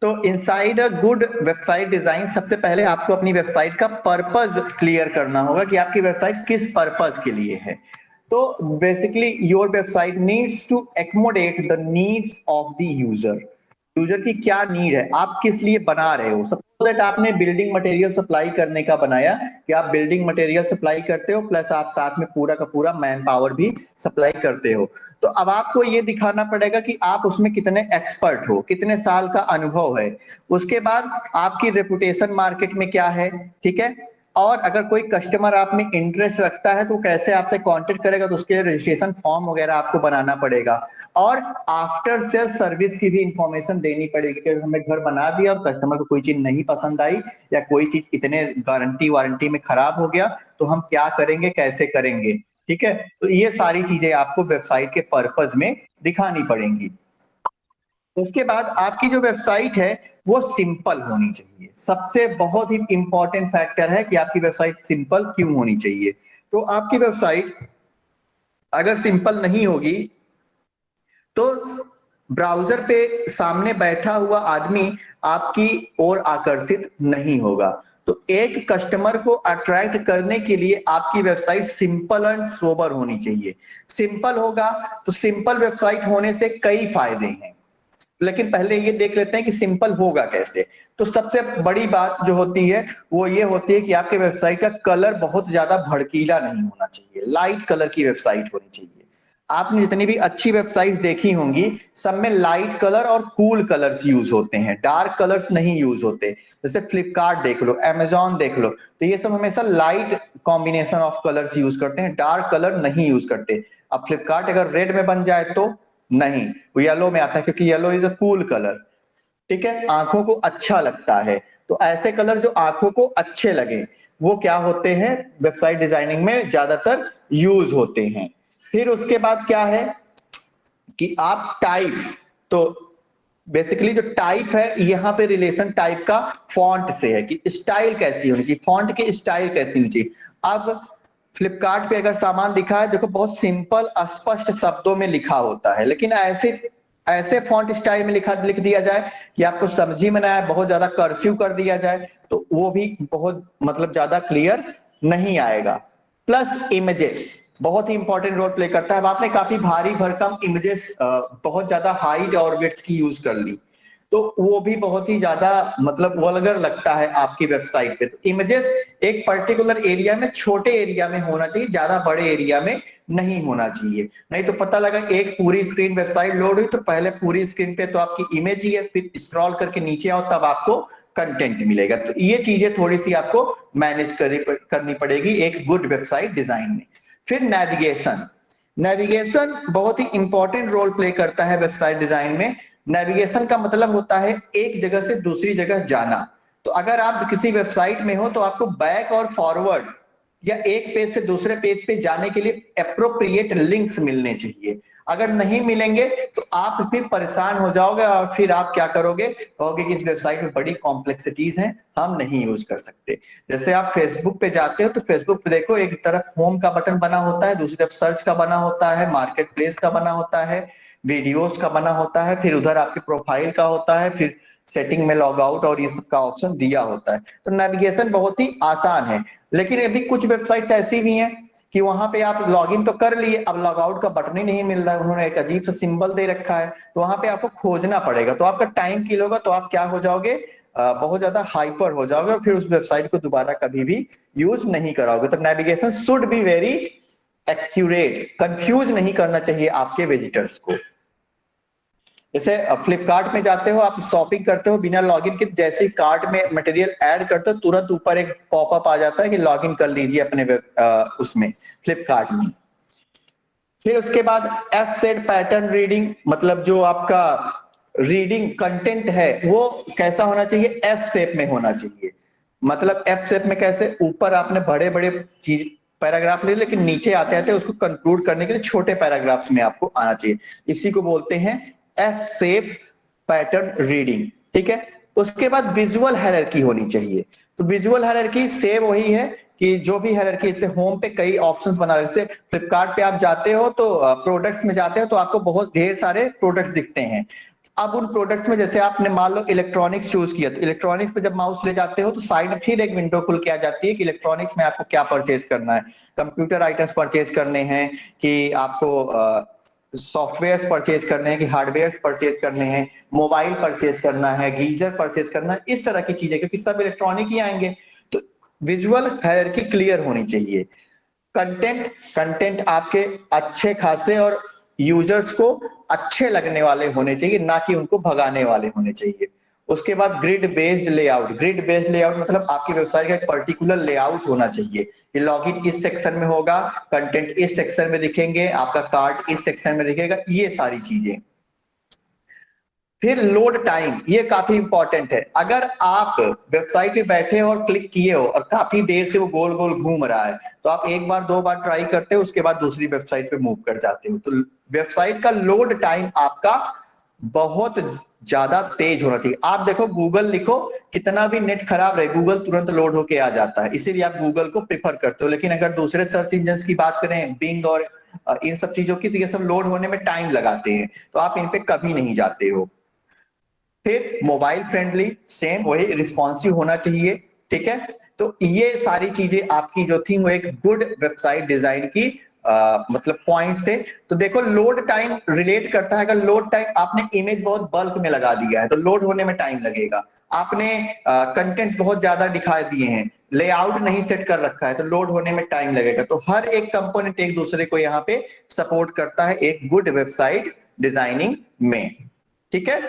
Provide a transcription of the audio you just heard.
तो inside a good website design, सबसे पहले आपको अपनी वेबसाइट का पर्पज क्लियर करना होगा कि आपकी वेबसाइट किस पर्पज के लिए है। तो basically your website needs to accommodate the needs of the user. User की क्या नीड है, आप किस लिए बना रहे हो। सपोज दैट आपने बिल्डिंग मटेरियल सप्लाई करने का बनाया, कि आप बिल्डिंग मटेरियल सप्लाई करते हो प्लस आप साथ में पूरा का पूरा मैन पावर भी सप्लाई करते हो। तो अब आपको ये दिखाना पड़ेगा कि आप उसमें कितने एक्सपर्ट हो, कितने साल का अनुभव है। उसके बाद आपकी रेपुटेशन मार्केट में क्या है, ठीक है। और अगर कोई कस्टमर आप में इंटरेस्ट रखता है तो कैसे आपसे कांटेक्ट करेगा, तो उसके लिए रजिस्ट्रेशन फॉर्म वगैरह आपको बनाना पड़ेगा। और आफ्टर सेल सर्विस की भी इंफॉर्मेशन देनी पड़ेगी कि हमें घर बना दिया और कस्टमर को कोई चीज नहीं पसंद आई या कोई चीज इतने गारंटी वारंटी में खराब हो गया तो हम क्या करेंगे, कैसे करेंगे। ठीक है, तो ये सारी चीजें आपको वेबसाइट के पर्पज में दिखानी पड़ेंगी। उसके बाद आपकी जो वेबसाइट है वो सिंपल होनी चाहिए। सबसे बहुत ही इंपॉर्टेंट फैक्टर है कि आपकी वेबसाइट सिंपल क्यों होनी चाहिए। तो आपकी वेबसाइट अगर सिंपल नहीं होगी तो ब्राउजर पे सामने बैठा हुआ आदमी आपकी ओर आकर्षित नहीं होगा। तो एक कस्टमर को अट्रैक्ट करने के लिए आपकी वेबसाइट सिंपल एंड सोबर होनी चाहिए। सिंपल होगा तो सिंपल वेबसाइट होने से कई फायदे हैं, लेकिन पहले ये देख लेते हैं कि सिंपल होगा कैसे। तो सबसे बड़ी बात जो होती है वो ये होती है कि आपके वेबसाइट का कलर बहुत ज्यादा भड़कीला नहीं होना चाहिए, लाइट कलर की वेबसाइट होनी चाहिए। आपने जितनी भी अच्छी वेबसाइट्स देखी होंगी सब में लाइट कलर और कूल कलर्स यूज होते हैं, डार्क कलर्स नहीं यूज होते। जैसे फ्लिपकार्ट देख लो, अमेजॉन देख लो, तो ये सब हमेशा light combination of colours use करते हैं, डार्क कलर नहीं यूज करते। अब फ्लिपकार्ट अगर रेड में बन जाए तो नहीं, वो येलो में आता है क्योंकि yellow is a cool colour. ठीक है, आंखों को अच्छा लगता है। तो ऐसे कलर जो आंखों को अच्छे लगे वो क्या होते हैं, वेबसाइट डिजाइनिंग में ज्यादातर यूज होते हैं। फिर उसके बाद क्या है कि आप टाइप, तो बेसिकली जो टाइप है यहाँ पे रिलेशन टाइप का फॉन्ट से है कि स्टाइल कैसी होनी चाहिए, फॉन्ट की स्टाइल कैसी होनी चाहिए। अब फ्लिपकार्ट पे अगर सामान दिखा है, देखो बहुत सिंपल अस्पष्ट शब्दों में लिखा होता है, लेकिन ऐसे ऐसे फॉन्ट स्टाइल में लिख दिया जाए कि आपको समझ ही में ना आए, बहुत ज्यादा कर्सिव कर दिया जाए तो वो भी बहुत मतलब ज्यादा क्लियर नहीं आएगा। प्लस इमेजेस बहुत ही इंपॉर्टेंट रोल प्ले करता है। अब आपने काफी भारी भरकम इमेजेस बहुत ज्यादा हाइट और विड्थ की यूज कर ली तो वो भी बहुत ही ज्यादा मतलब वल्गर लगता है आपकी वेबसाइट पे। तो इमेजेस एक पर्टिकुलर एरिया में, छोटे एरिया में होना चाहिए, ज्यादा बड़े एरिया में नहीं होना चाहिए। नहीं तो पता लगा एक पूरी स्क्रीन वेबसाइट लोड हुई तो पहले पूरी स्क्रीन पे तो आपकी इमेज ही है, फिर स्क्रॉल करके नीचे आओ तब आपको कंटेंट मिलेगा। तो ये चीजें थोड़ी सी आपको मैनेज करनी पड़ेगी एक गुड वेबसाइट डिजाइन में। फिर नेविगेशन, नेविगेशन बहुत ही इंपॉर्टेंट रोल प्ले करता है वेबसाइट डिजाइन में। नेविगेशन का मतलब होता है एक जगह से दूसरी जगह जाना। तो अगर आप किसी वेबसाइट में हो तो आपको बैक और फॉरवर्ड या एक पेज से दूसरे पेज पे जाने के लिए अप्रोप्रिएट लिंक्स मिलने चाहिए। अगर नहीं मिलेंगे तो आप फिर परेशान हो जाओगे और फिर आप क्या करोगे, कहोगे कि इस वेबसाइट में बड़ी कॉम्प्लेक्सिटीज हैं, हम नहीं यूज कर सकते। जैसे आप फेसबुक पे जाते हो तो फेसबुक पे देखो एक तरफ होम का बटन बना होता है, दूसरी तरफ सर्च का बना होता है, मार्केट प्लेस का बना होता है, वीडियोस का बना होता है, फिर उधर आपके प्रोफाइल का होता है, फिर सेटिंग में लॉग आउट और ये सब का ऑप्शन दिया होता है। तो नेविगेशन बहुत ही आसान है। लेकिन अभी कुछ वेबसाइट्स ऐसी भी हैं कि वहां पे आप लॉगिन तो कर लिए, अब लॉग आउट का बटन ही नहीं मिल रहा है, उन्होंने एक अजीब सा सिंबल दे रखा है, तो वहां पे आपको खोजना पड़ेगा। तो आपका टाइम किल होगा, तो आप क्या हो जाओगे, बहुत ज्यादा हाइपर हो जाओगे और फिर उस वेबसाइट को दोबारा कभी भी यूज नहीं कराओगे। तो navigation should be very accurate, confuse नहीं करना चाहिए आपके विजिटर्स को। जैसे फ्लिपकार्ट में जाते हो, आप शॉपिंग करते हो बिना लॉगिन के, जैसे कार्ट में मटेरियल ऐड करते हो तुरंत ऊपर एक पॉपअप आ जाता है कि लॉगिन कर लीजिए अपने उसमें फ्लिपकार्ट में। फिर उसके बाद एफ सेट पैटर्न रीडिंग, मतलब जो आपका रीडिंग कंटेंट है वो कैसा होना चाहिए, एफ शेप में होना चाहिए। मतलब एफ शेप में कैसे, ऊपर आपने बड़े बड़े चीज पैराग्राफ ले, लेकिन नीचे आते आते उसको कंक्लूड करने के लिए छोटे पैराग्राफ्स में आपको आना चाहिए। इसी को बोलते हैं एफ शेप पैटर्न रीडिंग। ठीक है, उसके बाद विजुअल हायरार्की होनी चाहिए। तो विजुअल हायरार्की से वही है कि जो भी हायरार्की, जैसे होम पे कई ऑप्शंस बना, जैसे फ्लिपकार्ट पे आप जाते हो तो प्रोडक्ट्स में जाते हो तो आपको बहुत ढेर सारे प्रोडक्ट्स दिखते हैं। अब उन प्रोडक्ट्स में जैसे आपने मान लो इलेक्ट्रॉनिक्स चूज किया, तो इलेक्ट्रॉनिक्स पे जब माउस ले जाते हो तो साइड में फिर एक विंडो खुल के आ जाती है कि इलेक्ट्रॉनिक्स में आपको क्या परचेज करना है। कंप्यूटर आइटम्स परचेज करने हैं कि आपको सॉफ्टवेयर परचेज करने हैं कि हार्डवेयर परचेज करने हैं, मोबाइल परचेज करना है, गीजर परचेज करना है, इस तरह की चीजें, क्योंकि सब इलेक्ट्रॉनिक ही आएंगे। तो विजुअल हायरार्की क्लियर होनी चाहिए। कंटेंट कंटेंट आपके अच्छे खासे और यूजर्स को अच्छे लगने वाले होने चाहिए, ना कि उनको भगाने वाले होने चाहिए। उसके बाद grid based layout. Grid based layout मतलब आपकी वेबसाइट का एक पर्टिकुलर लेआउट होना चाहिए कि लॉगिन इस सेक्शन में होगा, कंटेंट इस सेक्शन में दिखेंगे, आपका कार्ड इस सेक्शन में दिखेगा, ये सारी चीजें। फिर लोड टाइम, ये काफी इंपॉर्टेंट है। अगर आप वेबसाइट पे बैठे हो और क्लिक किए हो और काफी देर से वो गोल गोल घूम रहा है, तो आप एक बार दो बार ट्राई करते हो, उसके बाद दूसरी वेबसाइट पे मूव कर जाते हो। तो वेबसाइट का लोड टाइम आपका बहुत ज्यादा तेज होना चाहिए। आप देखो गूगल लिखो, कितना भी नेट खराब रहे, गूगल तुरंत लोड होके आ जाता है, इसीलिए आप गूगल को प्रिफर करते हो। लेकिन अगर दूसरे सर्च इंजन की बात करें, बिंग और इन सब चीजों की, तो ये सब लोड होने में टाइम लगाते हैं, तो आप इन पे कभी नहीं जाते हो। फिर मोबाइल फ्रेंडली, सेम वही रिस्पॉन्सिव होना चाहिए। ठीक है, तो ये सारी चीजें आपकी जो थी वो एक गुड वेबसाइट डिजाइन की मतलब पॉइंट्स थे। तो देखो लोड टाइम रिलेट करता है। अगर लोड टाइम, आपने इमेज बहुत बल्क में लगा दिया है तो लोड होने में टाइम लगेगा। आपने कंटेंट्स बहुत ज्यादा दिखा दिए हैं, लेआउट नहीं सेट कर रखा है, तो लोड होने में टाइम लगेगा। तो हर एक कंपोनेंट एक दूसरे को यहाँ पे सपोर्ट करता है एक गुड वेबसाइट डिजाइनिंग में। ठीक है,